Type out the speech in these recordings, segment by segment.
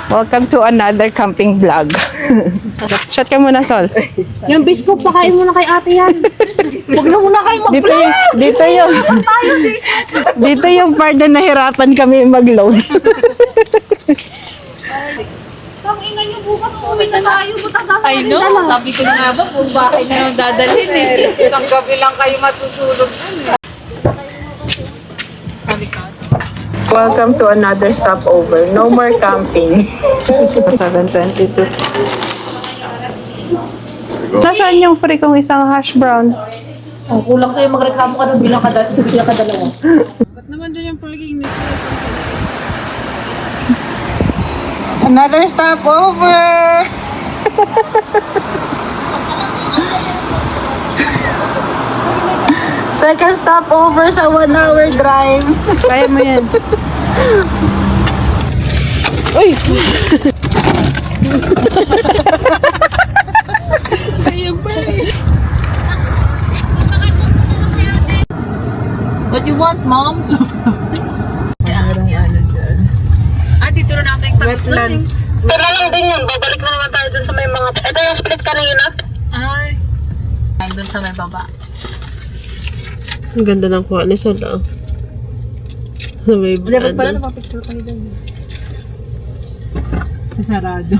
Welcome to another camping vlog. Shot ka muna, Sol. Yung biscuit, pakain mo na kay ate yan. Huwag na muna kayo mag-vlog. Dito yung part na nahirapan kami mag-load. Ang ina nyo bukas, uwi na tayo. I know, sabi ko na nga ba, kung bakit na naman dadalhin eh. Isang gabi lang kayo matutulog. Welcome to another stopover. No more camping. 7:22. Nasaan yung free kong isang hash brown? Oh, kulang sa'yo magreklamo ka nun bilang kadalawa. Another stopover! Second stopover sa 1-hour drive. Kaya mo yan. Uy! What you want, mom? Dito na natin yung Wetland. Pero lang din yun, babalik na naman tayo dun sa may mga... Ito yung split kanina. Ay. Doon sa may baba. Ang ganda ng kuha ni Sol, ah. Sa may Dapat pala ano. napapicture kayo doon. Sarado.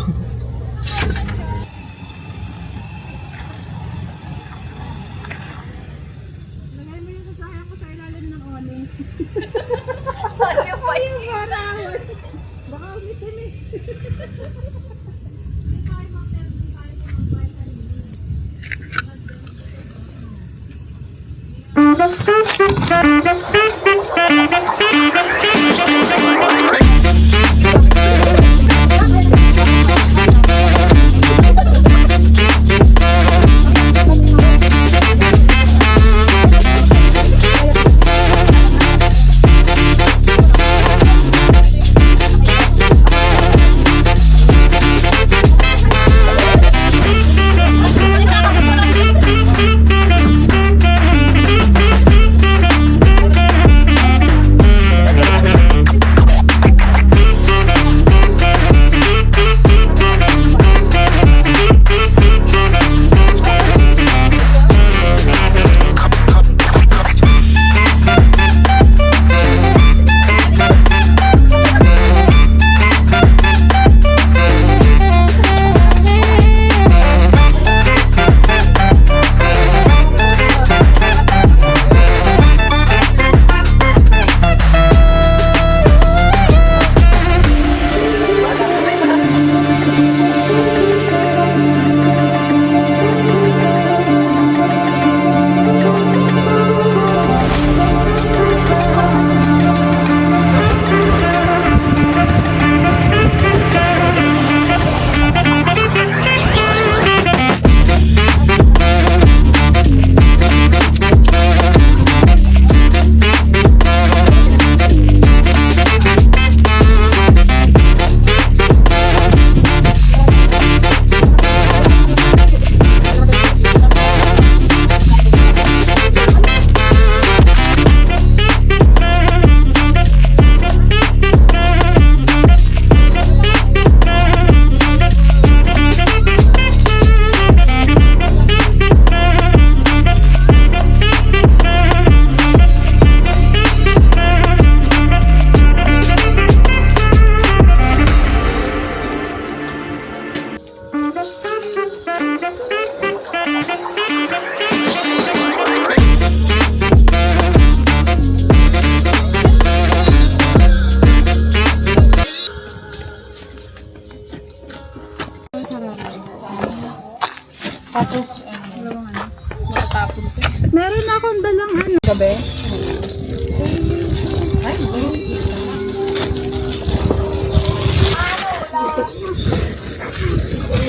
Meron akong dalang ano. Gabi?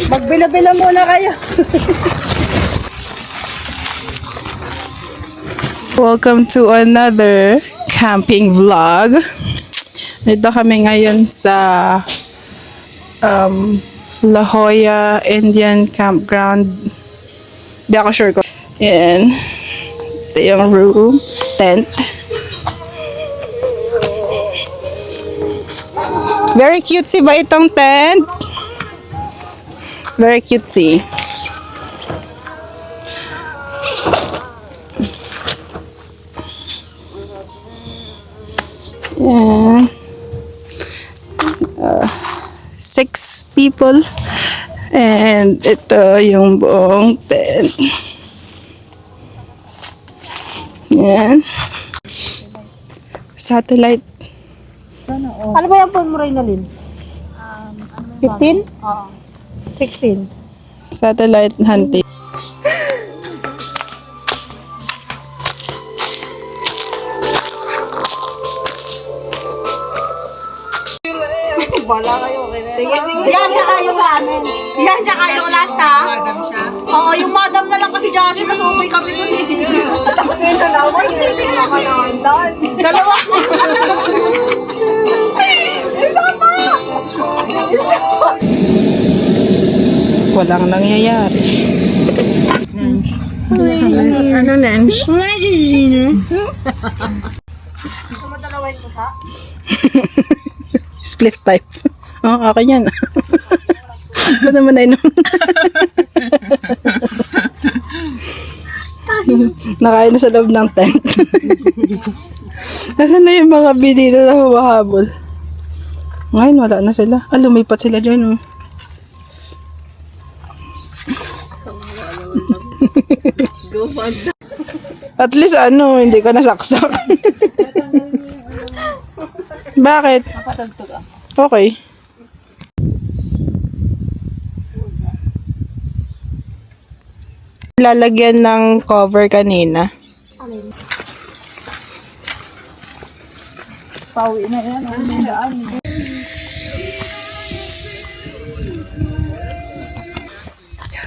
Magbila-bila muna kayo. Welcome to another camping vlog. Dito kami ngayon sa La Jolla Indian Campground. Di ako sure ko. Yan. Ito yung room. Tent. Very cutesy ba itong tent? Very cutesy. Yan. 6 people. And ito yung buong tent. Yan. Satellite. Ano ba yung phone mo, Reynalyn? 15? Oo. 16? Satellite hunting. Yan, tsaka yung ramen. Yan, tsaka yung last ha. Oo, yung madam na lang kasi dyan. Mas okay kami dun eh. Dalawa. Walang nangyayari. Ano, Nens? Split type. Oh, akin yan. Ba't naman na inom? Nakain na sa loob ng tent. Nasaan na yung mga binila na humahabol? Ngayon, wala na sila. Ah, lumipat sila dyan. Oh. At least hindi ka nasaksak. Bakit? Okay. Lalagyan ng cover kanina. Pauwi na yan. Ang daan.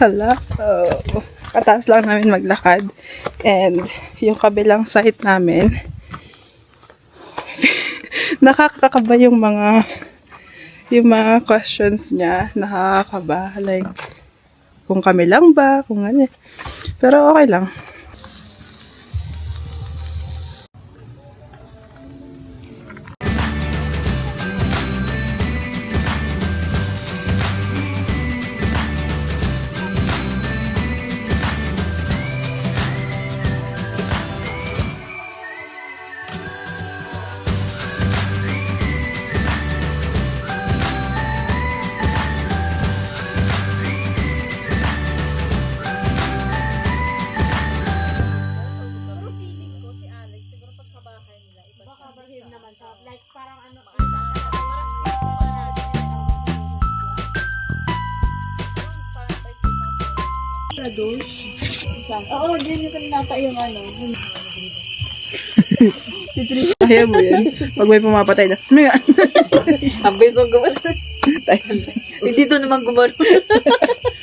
Hala. Oh. Kataas lang namin maglakad. And yung kabilang site namin, nakakakaba yung mga questions niya. Nakakaba. Like, kung kami lang ba? Kung ano. Pero okay lang. Oo, dyan yung kanina pa yung ano. Ayaw mo yan. Pag may pumapatay na. Ano yan? Abis mo gumano. Hindi to naman gumano.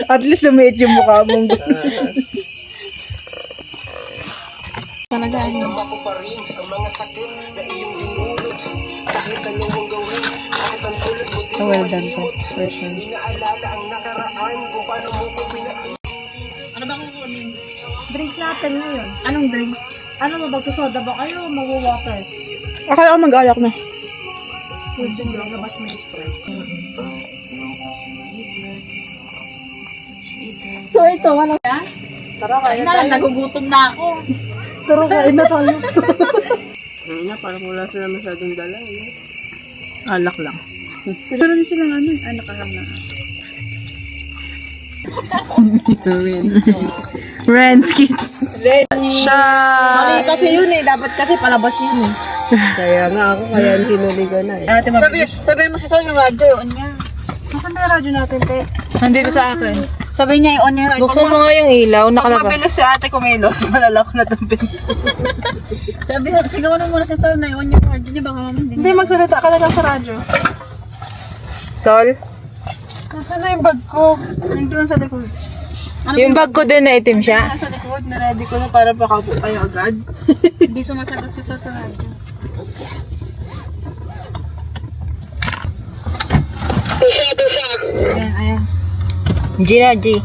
At least lumiit yung mukha mong well done to. Version. Ano ba kung kunin? Drinks natin ngayon. Anong drinks? Ano mo, magsusoda ba kayo o mag-water? Akala ko mag-ayak na. Labas mo yung spray. So ito, wala ka? Tara, kain na lang. Nagugutom na ako. Tara, kain na tayo. Ano na, parang wala sila masyadong dala. Alak lang. Meron silang nakahang na. Renski. Siya. Mali kasi yun eh. Dapat kasi palabas yun eh. Kaya nga ako, kaya sinuligan na eh. Sabihin mo si Sol yung radyo, i-on niya. Nasaan na yung radyo natin, te? Nandito sa akin. Sabihin niya i-on niya radyo. Buksan mo nga yung ilaw, Pag nakalabas. mabilis si ate kumilos, malalak na tampin. Sigawan mo muna si Sol na i-on yung radyo niya, baka mamaya Hindi, magsalita ka na lang sa radyo. Sol? Nasaan na yung bag ko? Nandun sa likod. Yung bag ko din na itim siya. Nasa likod, na-ready ko na para pakapo kayo agad. Hindi sumasagot si Sol sa radyo. Ayan, ayan. G na, G.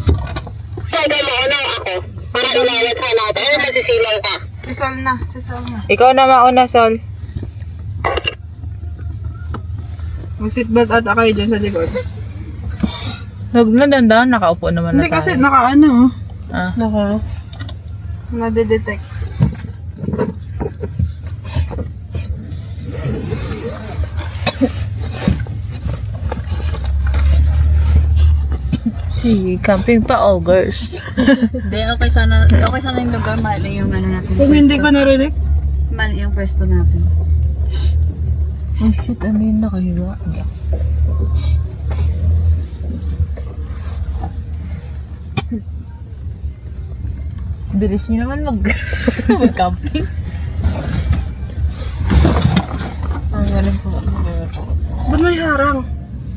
Sabi mo, ano ako? Para ilawat ka natin. Ano masisilaw ka? Si Sol na. Ikaw na mauna, Sol. Mag-seatbelt ata kayo dyan sa likod. Huwag na dandahan, nakaupo naman Hindi kasi naka-ano. Ah. Nade-detect. Camping pa, all girls. Hindi, okay sana yung lugar, mali yung ano natin. Kung hindi ko narinig. Mali yung pwesto natin. Oh shit, ano yun nakahiga? Bilis niyo naman mag-camping. Ang galing po. Ba't may harang?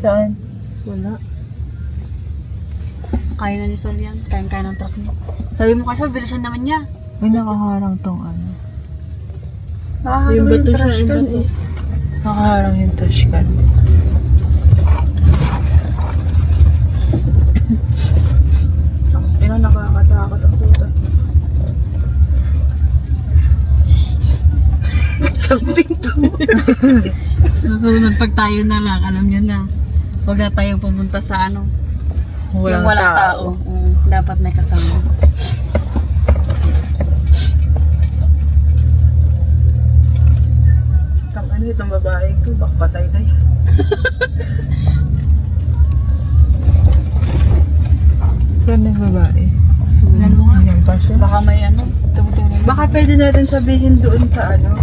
Saan? Wala. Kaya na ni Sol yan. Kaya ng truck niya. Sabi mo kay Sol, bilisan naman niya. May nakaharang tong ano. Nakaharang Yung bato siya, trash yung can bato. eh. Nakaharang yung touchcan. Ina, nakakatakot ang puta. Camping to. Susunod pag tayo na lang, alam niyo na. Huwag na tayo pumunta sa ano. Walang yung walang tao. Dapat may kasama. Tang ano itong babae ko, bak patay na yun. Saan yung babae? Yan mo nga. Yan pa siya. Baka may ano, tumutuloy. Baka pwede natin sabihin doon sa ano.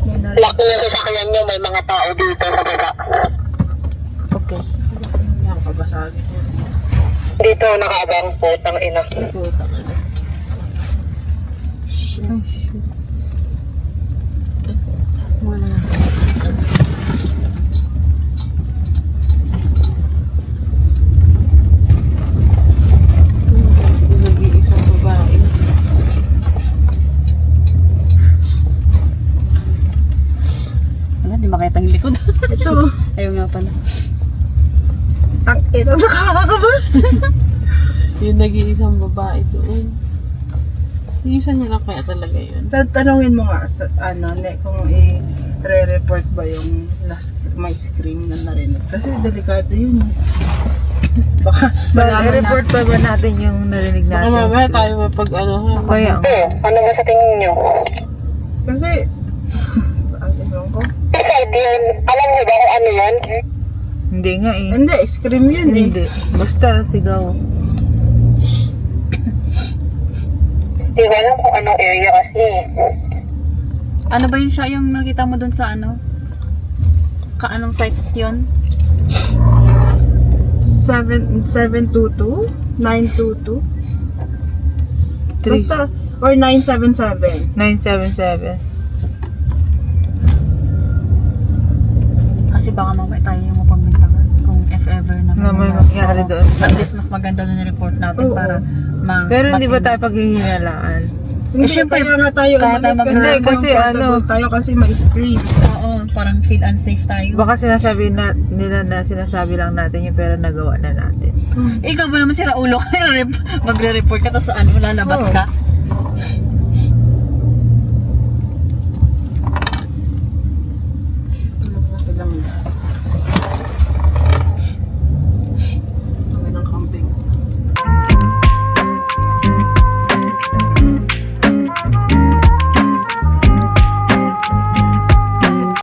May narinig. Lock niyo sa sasakyan niyo, may mga tao dito sa baba. Okay. Nakakabasagi ko. Dito nakaabang po, tang ina. Ay, shit. Mga na. Nag-iisang babae. Wala, di makita yung likod. Ito, Ayaw nga pala. ang ina, nakakakaba. Yung nag-iisang babae doon. Isa niya lang kaya talaga yun. Tanungin mo nga sa ano, kung i-re-report ba yung last may scream na narinig. Kasi delikado yun. Baka malaman na. report pa ba natin yung narinig Baka natin? mamaya tayo mapag ano ha. Kaya, Ano ba sa tingin niyo? Kasi, ang ewan ko. Decide yun. Alam niyo ba kung ano yan? hindi nga eh. Hindi, scream yun eh. Hindi. Basta sigaw. Hindi ko alam kung anong area kasi. Ano ba yun siya yung nakita mo dun sa ano? Anong site yun? 722? 922? Three- Basta, or 977. 977. Kasi baka mamaya tayo yung mapagbintangan kung if ever na Na may mangyari. mangyari Oo. doon sa- At least mas maganda na report natin Oo. para Pero hindi ba matino. tayo paghihinalaan? Hindi, syempre, kaya nga tayo kaya tayo umalis Hindi, kasi comfortable ano- tayo kasi may scream. Oo, parang feel unsafe tayo. Baka sinasabi nila na sinasabi lang natin yun pero nagawa na natin. Ikaw ba naman sira ulo ka? Magre-report ka tapos ano, lalabas Oo. ka?